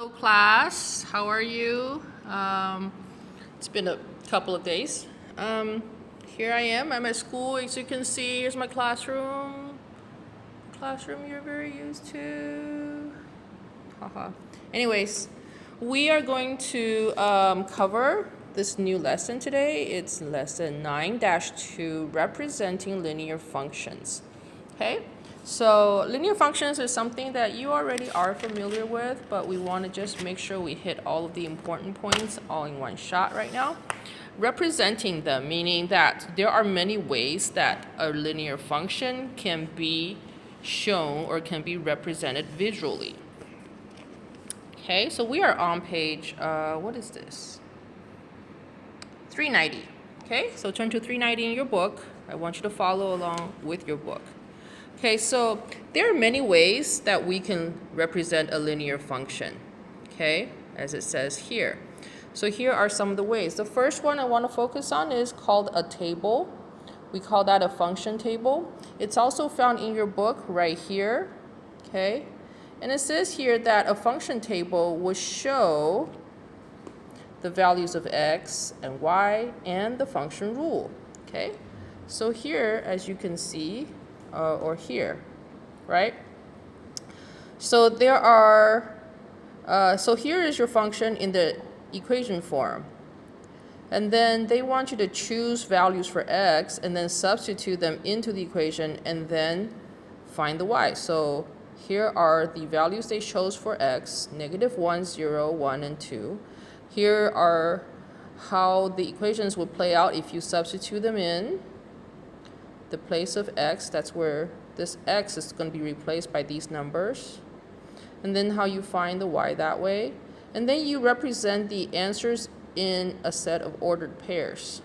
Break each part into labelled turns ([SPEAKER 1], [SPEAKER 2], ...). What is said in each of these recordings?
[SPEAKER 1] Hello class, how are you? It's been a couple of days. Here I am, I'm at school. As you can see, here's my classroom. Classroom you're very used to. Haha. Anyways, we are going to cover this new lesson today. It's lesson 9-2, representing linear functions. Okay, so linear functions is something that you already are familiar with, but we want to just make sure we hit all of the important points all in one shot right now. Representing them, meaning that there are many ways that a linear function can be shown or can be represented visually. Okay, so we are on page, what is this? 390. Okay, so turn to 390 in your book. I want you to follow along with your book. Okay, so there are many ways that we can represent a linear function, okay, as it says here. So here are some of the ways. The first one I want to focus on is called a table. We call that a function table. It's also found in your book right here, okay? And it says here that a function table will show the values of x and y and the function rule, okay? So here, as you can see, or here, right? So there are, so here is your function in the equation form. And then they want you to choose values for x and then substitute them into the equation and then find the y. So here are the values they chose for x, -1, 0, 1, and 2. Here are how the equations would play out if you substitute them in the place of x. That's where this x is going to be replaced by these numbers. And then how you find the y that way. And then you represent the answers in a set of ordered pairs.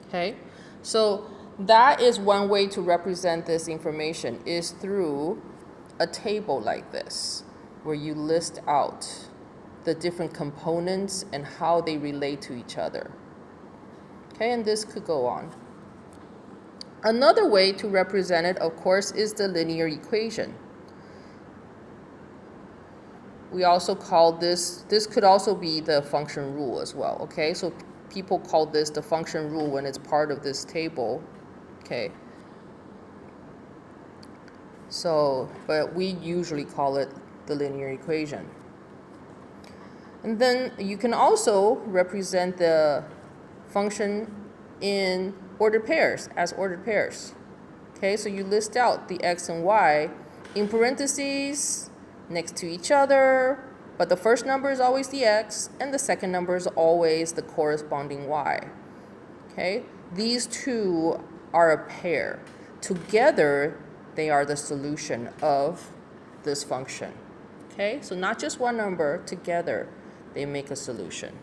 [SPEAKER 1] Okay, so that is one way to represent this information, is through a table like this, where you list out the different components and how they relate to each other. Okay, and this could go on. Another way to represent it, of course, is the linear equation. We also call this could also be the function rule as well, okay? So people call this the function rule when it's part of this table, okay? So, but we usually call it the linear equation. And then you can also represent the function in ordered pairs, as ordered pairs. Okay, so you list out the x and y in parentheses next to each other, but the first number is always the x and the second number is always the corresponding y. Okay, these two are a pair. Together, they are the solution of this function. Okay, so not just one number, together they make a solution.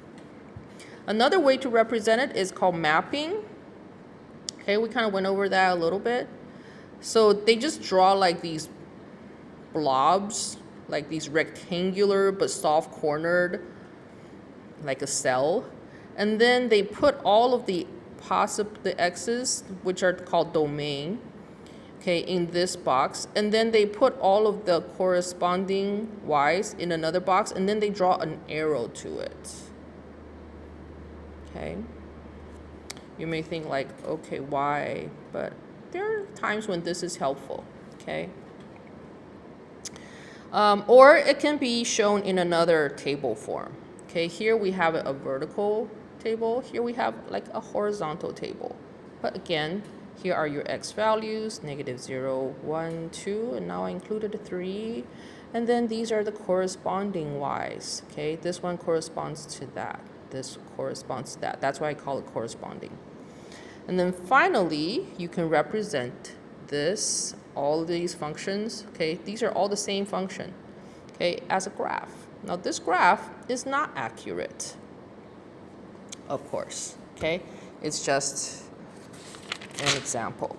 [SPEAKER 1] Another way to represent it is called mapping. Okay, we kind of went over that a little bit. So they just draw like these blobs, like these rectangular but soft-cornered, like a cell. And then they put all of the x's, which are called domain, okay, in this box. And then they put all of the corresponding y's in another box, and then they draw an arrow to it. Okay. You may think like, okay, why? But there are times when this is helpful, okay? Or it can be shown in another table form. Okay, here we have a vertical table. Here we have like a horizontal table. But again, here are your x values, -0, 1, 2, and now I included 3. And then these are the corresponding y's, okay? This one corresponds to that. This corresponds to that. That's why I call it corresponding. And then finally, you can represent this, all of these functions, okay? These are all the same function, okay, as a graph. Now this graph is not accurate, of course, okay? It's just an example,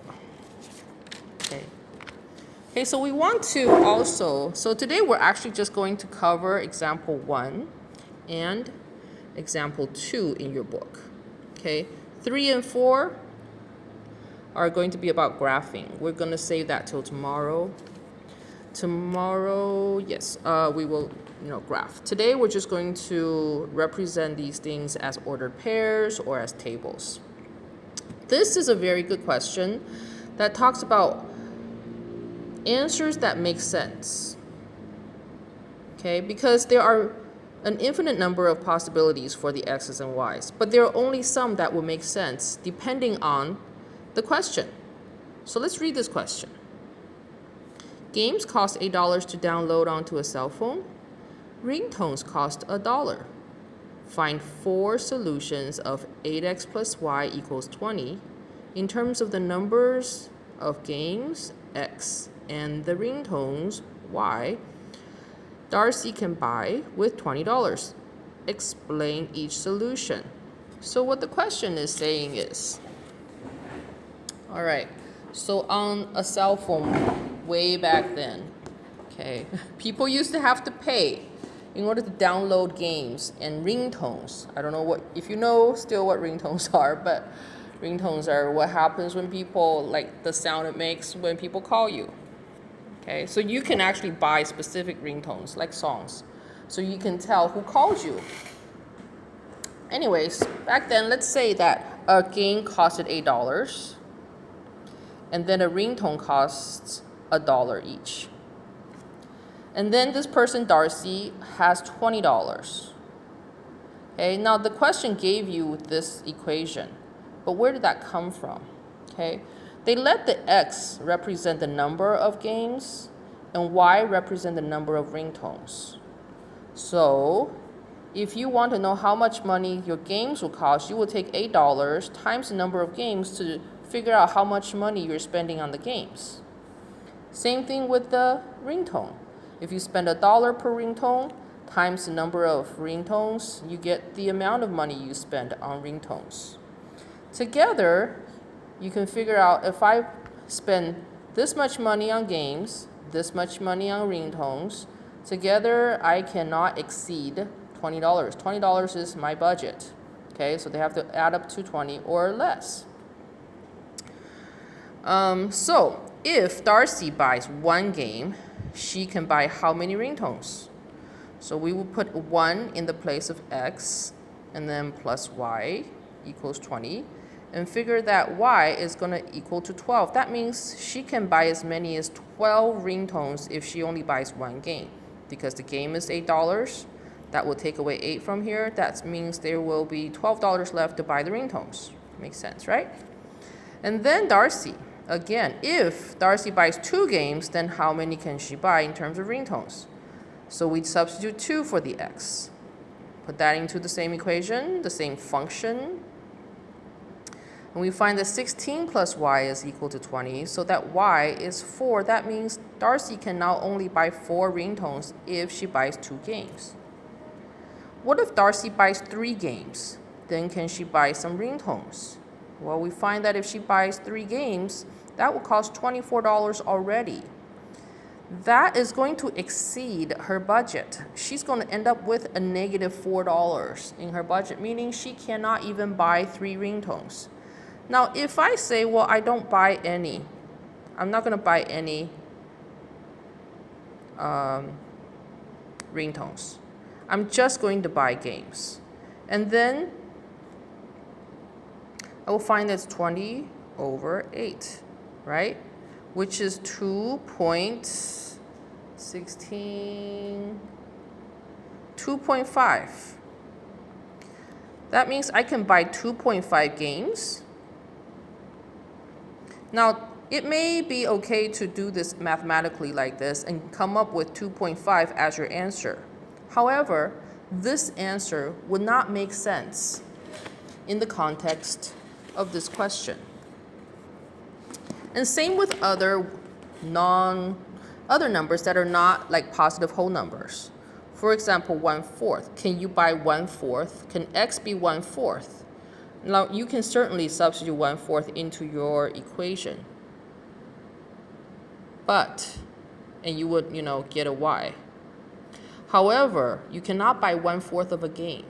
[SPEAKER 1] okay? Okay, so we want to also, so today we're actually just going to cover example 1 and example 2 in your book, okay? 3 and 4 are going to be about graphing. We're going to save that till tomorrow. Tomorrow, yes, we will, graph. Today, we're just going to represent these things as ordered pairs or as tables. This is a very good question that talks about answers that make sense. Okay, because there are an infinite number of possibilities for the x's and y's, but there are only some that will make sense depending on the question. So let's read this question. Games cost $8 to download onto a cell phone. Ringtones cost $1. Find 4 solutions of 8x plus y equals 20 in terms of the numbers of games, x, and the ringtones, y, Darcy can buy with $20. Explain each solution. So what the question is saying is, all right, so on a cell phone way back then, okay, people used to have to pay in order to download games and ringtones. I don't know if you know still what ringtones are, but ringtones are what happens when people, like the sound it makes when people call you. Okay, so you can actually buy specific ringtones, like songs, so you can tell who calls you. Anyways, back then, let's say that a game costed $8, and then a ringtone costs $1 each. And then this person, Darcy, has $20. Okay, now the question gave you this equation, but where did that come from? Okay, they let the x represent the number of games and y represent the number of ringtones. So if you want to know how much money your games will cost, you will take $8 times the number of games to figure out how much money you're spending on the games. Same thing with the ringtone. If you spend $1 per ringtone times the number of ringtones, you get the amount of money you spend on ringtones. Together, you can figure out if I spend this much money on games, this much money on ringtones, together I cannot exceed $20. $20 is my budget. Okay, so they have to add up to 20 or less. So if Darcy buys 1 game, she can buy how many ringtones? So we will put 1 in the place of x, and then plus y equals 20, and figure that y is going to equal to 12. That means she can buy as many as 12 ringtones if she only buys 1 game. Because the game is $8, that will take away 8 from here. That means there will be $12 left to buy the ringtones. Makes sense, right? And then Darcy. Again, if Darcy buys 2 games, then how many can she buy in terms of ringtones? So we substitute 2 for the x. Put that into the same equation, the same function. And we find that 16 plus y is equal to 20, so that y is 4. That means Darcy can now only buy 4 ringtones if she buys 2 games. What if Darcy buys 3 games? Then can she buy some ringtones? Well, we find that if she buys 3 games, that will cost $24 already. That is going to exceed her budget. She's going to end up with a negative $4 in her budget, meaning she cannot even buy 3 ringtones. Now, if I say, well, I don't buy any, I'm not going to buy any ringtones. I'm just going to buy games. And then I will find that's 20 over 8, right? Which is 2.5. That means I can buy 2.5 games. Now, it may be okay to do this mathematically like this and come up with 2.5 as your answer. However, this answer would not make sense in the context of this question. And same with other numbers that are not like positive whole numbers. For example, 1/4. Can you buy 1/4? Can x be 1/4? Now, you can certainly substitute 1/4 into your equation. And you would, get a y. However, you cannot buy 1/4 of a game.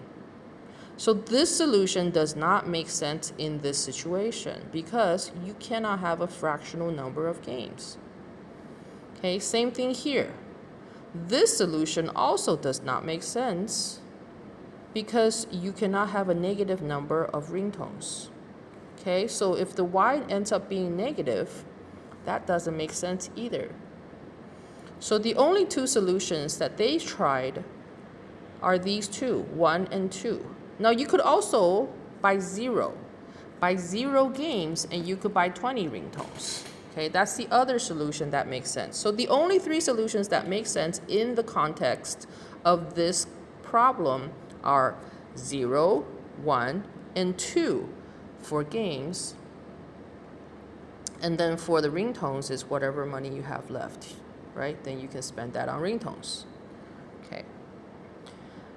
[SPEAKER 1] So this solution does not make sense in this situation because you cannot have a fractional number of games. Okay, same thing here. This solution also does not make sense because you cannot have a negative number of ringtones. Okay, so if the y ends up being negative, that doesn't make sense either. So the only two solutions that they tried are these two, 1 and 2. Now you could also buy zero games and you could buy 20 ringtones. Okay, that's the other solution that makes sense. So the only three solutions that make sense in the context of this problem are 0, 1, and 2 for games. And then for the ringtones is whatever money you have left, right? Then you can spend that on ringtones. Okay.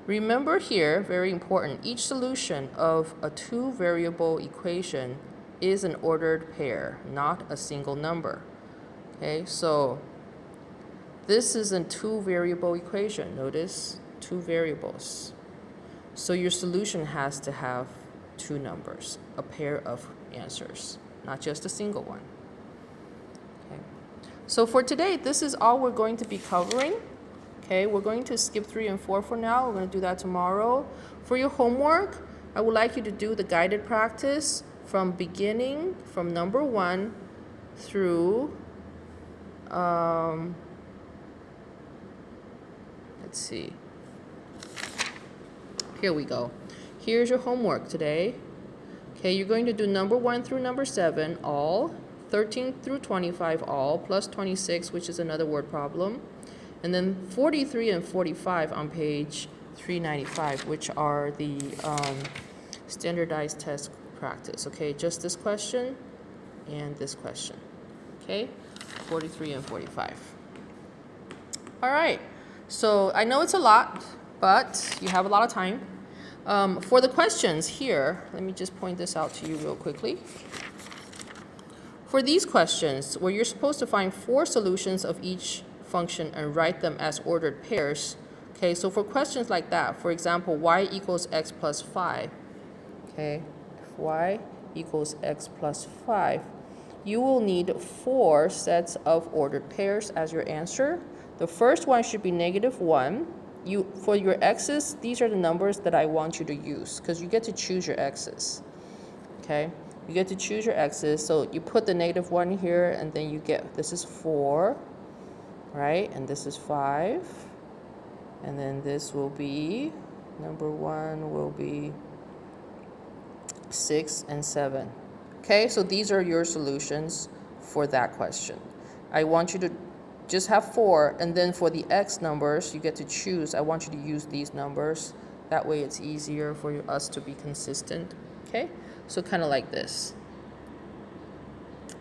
[SPEAKER 1] Remember here, very important, each solution of a two-variable equation is an ordered pair, not a single number. Okay, so this is a two-variable equation. Notice, two variables. So your solution has to have two numbers, a pair of answers, not just a single one. Okay. So for today, this is all we're going to be covering. Okay, we're going to skip 3 and 4 for now. We're going to do that tomorrow. For your homework, I would like you to do the guided practice from beginning, from number 1 through, let's see. Here we go. Here's your homework today. Okay, you're going to do number 1 through number 7, all, 13 through 25, all, plus 26, which is another word problem. And then 43 and 45 on page 395, which are the standardized test practice. Okay, just this question and this question. Okay, 43 and 45. All right, so I know it's a lot, but you have a lot of time. For the questions here, let me just point this out to you real quickly. For these questions, where you're supposed to find 4 solutions of each function and write them as ordered pairs. Okay, so for questions like that, for example, y equals x plus 5. Okay, if y equals x plus 5, you will need 4 sets of ordered pairs as your answer. The first one should be -1. For your x's, these are the numbers that I want you to use because you get to choose your x's. Okay, you get to choose your x's. So you put the -1 here, and then you get, this is 4. Right, and this is 5, and then this will be, number 1 will be 6 and 7. Okay, so these are your solutions for that question. I want you to just have 4, and then for the x numbers, you get to choose. I want you to use these numbers. That way it's easier for us to be consistent. Okay, so kind of like this.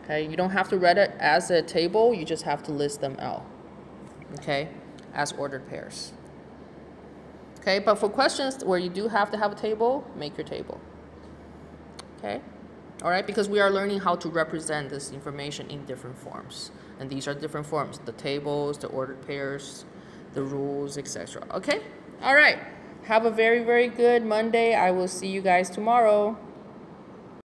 [SPEAKER 1] Okay, you don't have to write it as a table, you just have to list them out. Okay, as ordered pairs. Okay, but for questions where you do have to have a table, make your table. Okay, all right, because we are learning how to represent this information in different forms. And these are different forms, the tables, the ordered pairs, the rules, etc. Okay, all right, have a very, very good Monday. I will see you guys tomorrow.